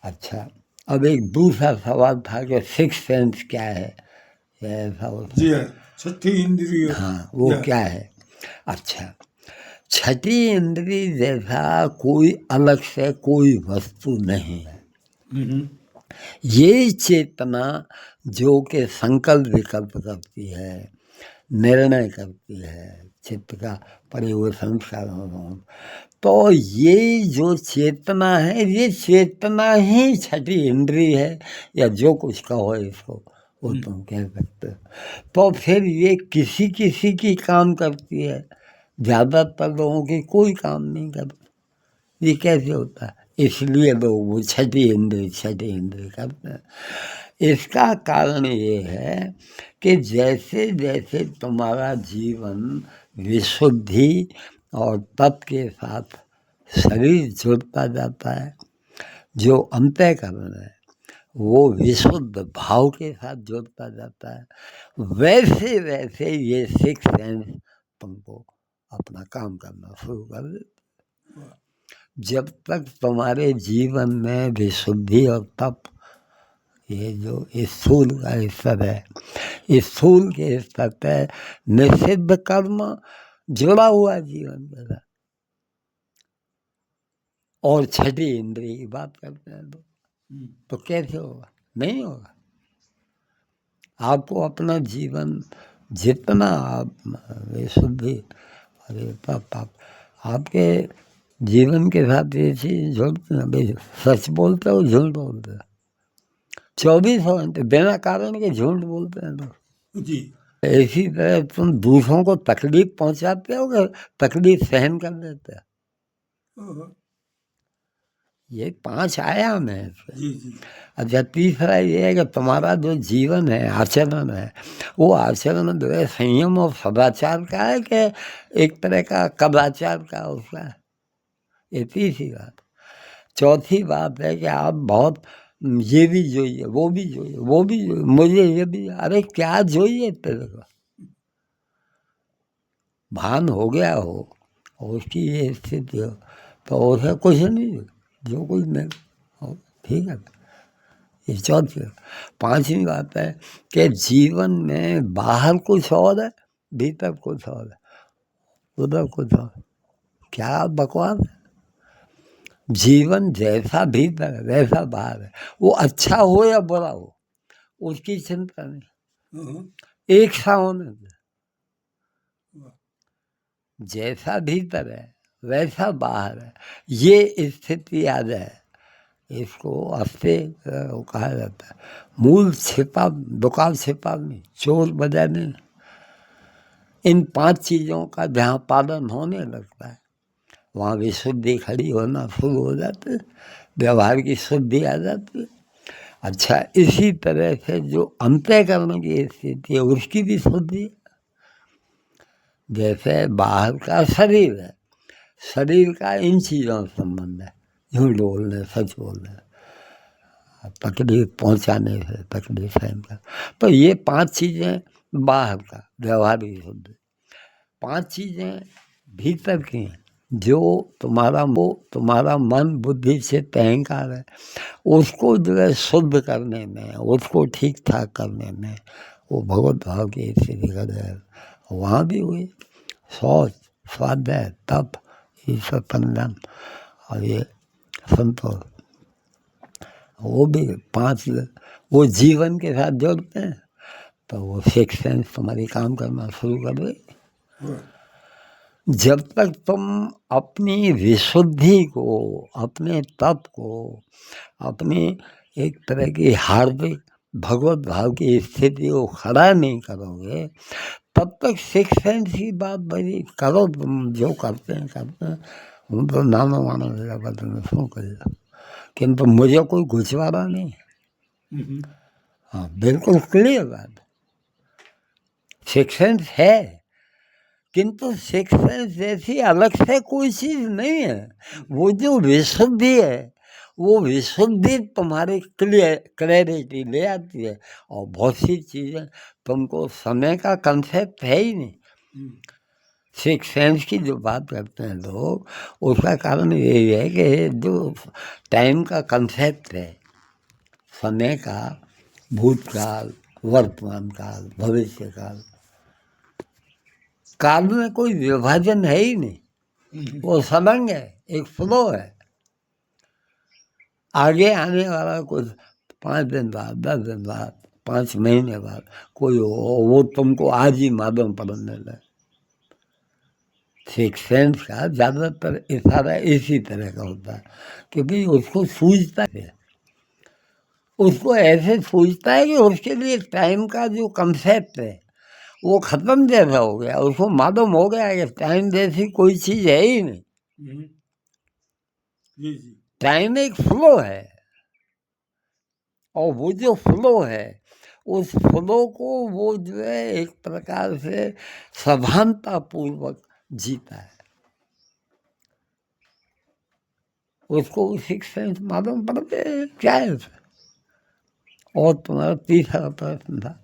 अच्छा, अब एक दूसरा सवाल था कि सिक्स सेंस क्या है, ऐसा होता जी है, छठी इंद्रिय। हाँ, वो क्या है? अच्छा, छठी इंद्री जैसा कोई अलग से कोई वस्तु नहीं है। ये चेतना जो कि संकल्प विकल्प करती है, निर्णय करती है, चित्त का परिवर्तन संस्कार, तो ये जो चेतना है, ये चेतना ही छठी इंद्री है, या जो कुछ कहो इसको वो तुम कह सकते हो। तो फिर ये किसी किसी की काम करती है, ज़्यादातर लोगों की कोई काम नहीं करती। ये कैसे होता है? इसलिए लोग वो छठी इंद्री करते हैं। इसका कारण ये है कि जैसे जैसे तुम्हारा जीवन विशुद्धि और तप के साथ शरीर जुड़ता जाता है, जो अंतःकरण है वो विशुद्ध भाव के साथ जुड़ता जाता है, वैसे वैसे ये सिक्स सेंस तुमको अपना काम करना शुरू कर देते। जब तक तुम्हारे जीवन में विशुद्धि और तप, ये जो स्थूल का स्तर है, स्थूल के स्तर पे निषिद्ध कर्म जुड़ा हुआ जीवन के साथ, और छठी इंद्रिय की बात करते हैं तो कैसे होगा? नहीं होगा। आपको अपना जीवन जितना आप विशुद्धि, अरे तब आपके जीवन के साथ ये चीज जुड़ते हैं। सच बोलते हो, झूठ बोलते हो, 24 घंटे बिना कारण के झूठ बोलते हैं लोग। जी, इसी तरह तुम दूसरों को तकलीफ पहुंचाते हो कि तकलीफ सहन कर देते हो। ये 5 आयाम है इसमें। जी जी, अच्छा, तीसरा ये है कि तुम्हारा जो जीवन है, आचरण है, वो आचरण जो है संयम और सदाचार का है कि एक तरह का कदाचार का उसका है। ये तीसरी बात। चौथी बात है कि आप बहुत ये भी जोइए, वो भी जोइए, वो भी जोइए, मुझे ये भी, अरे क्या जोइए तेरे को? भान हो गया हो और उसकी ये स्थिति हो तो उसे कुछ नहीं, जो कुछ नहीं हो, ठीक है। ये चौथी। पांचवी बात है कि जीवन में बाहर कुछ और है, भीतर कुछ और है, उधर कुछ और। क्या बकवास है? जीवन जैसा भीतर है वैसा बाहर है। वो अच्छा हो या बुरा हो उसकी चिंता नहीं, एक सा होने दे। जैसा भीतर है वैसा बाहर है, ये स्थिति आ जाए, इसको अस्ते कहा जाता है। मूल छिपा, दुकान छिपा नहीं, चोर बजा नहीं। इन 5 चीज़ों का जहाँ पालन होने लगता है वहाँ विशुद्धि खड़ी होना शुरू हो जाती है, व्यवहार की शुद्धि आ जाती है। अच्छा, इसी तरह से जो अंतःकरण की स्थिति है उसकी भी शुद्धि है। जैसे बाहर का शरीर है, शरीर का इन चीज़ों से संबंध है, झूठ बोलने, सच बोलने, तकलीफ पहुंचाने से, तकलीफ सहन कर। तो ये 5 चीज़ें बाहर का व्यवहारिक शुद्धि। 5 चीज़ें भीतर की हैं, जो तुम्हारा मन, बुद्धि, चित्त, अहंकार है, उसको जो है शुद्ध करने में, उसको ठीक ठाक करने में वो भगवत भाव की स्थिति कर है। वहाँ भी हुई शौच, स्वाध्याय, तप, ईश्वर पंदन और ये संतोष, वो भी 5 वो जीवन के साथ जोड़ते हैं तो वो सिक्स सेंस तुम्हारी काम करना शुरू कर दे। जब तक तुम अपनी विशुद्धि को, अपने तप को, अपनी एक तरह की हार्दिक भगवत भाव की स्थिति को खड़ा नहीं करोगे, तब तक सिक्स सेंस की बात बड़ी करो। तुम जो करते हैं हम तो नाना माना मेरा बदल शू करेगा, किंतु मुझे कोई गुजवारा नहीं। हाँ, बिल्कुल क्लियर बात। सिक्स सेंस है, किंतु सिक्स सेंस जैसी अलग से कोई चीज नहीं है। वो जो विशुद्धि है, वो विशुद्धि तुम्हारी क्लैरिटी ले आती है। और बहुत सी चीजें तुमको समय का कंसेप्ट है ही नहीं, सिक्स सेंस की जो बात करते हैं लोग, उसका कारण यही है कि जो टाइम का कंसेप्ट है, समय का, भूतकाल, वर्तमान काल, भविष्य काल, काल में कोई विभाजन है ही नहीं, वो सलंग है, एक फ्लो है। आगे आने वाला कुछ 5 दिन बाद, 10 दिन बाद, 5 महीने बाद कोई हो, वो तुमको आज ही मालूम पड़ने लगे। सिक्स सेंस का ज़्यादातर इशारा इसी तरह का होता है कि भाई उसको सूझता है, उसको ऐसे सूझता है कि उसके लिए टाइम का जो कंसेप्ट है वो ख़त्म जैसा हो गया, उसको मालूम हो गया कि टाइम जैसी कोई चीज़ है ही नहीं। जी जी। टाइम एक फ्लो है, और वो जो फ्लो है, उस फ्लो को वो जो है एक प्रकार से सभानतापूर्वक जीता है, उसको सिक्स सेंस मालूम पड़ते क्या है। और तुम्हारा तीसरा प्रश्न था।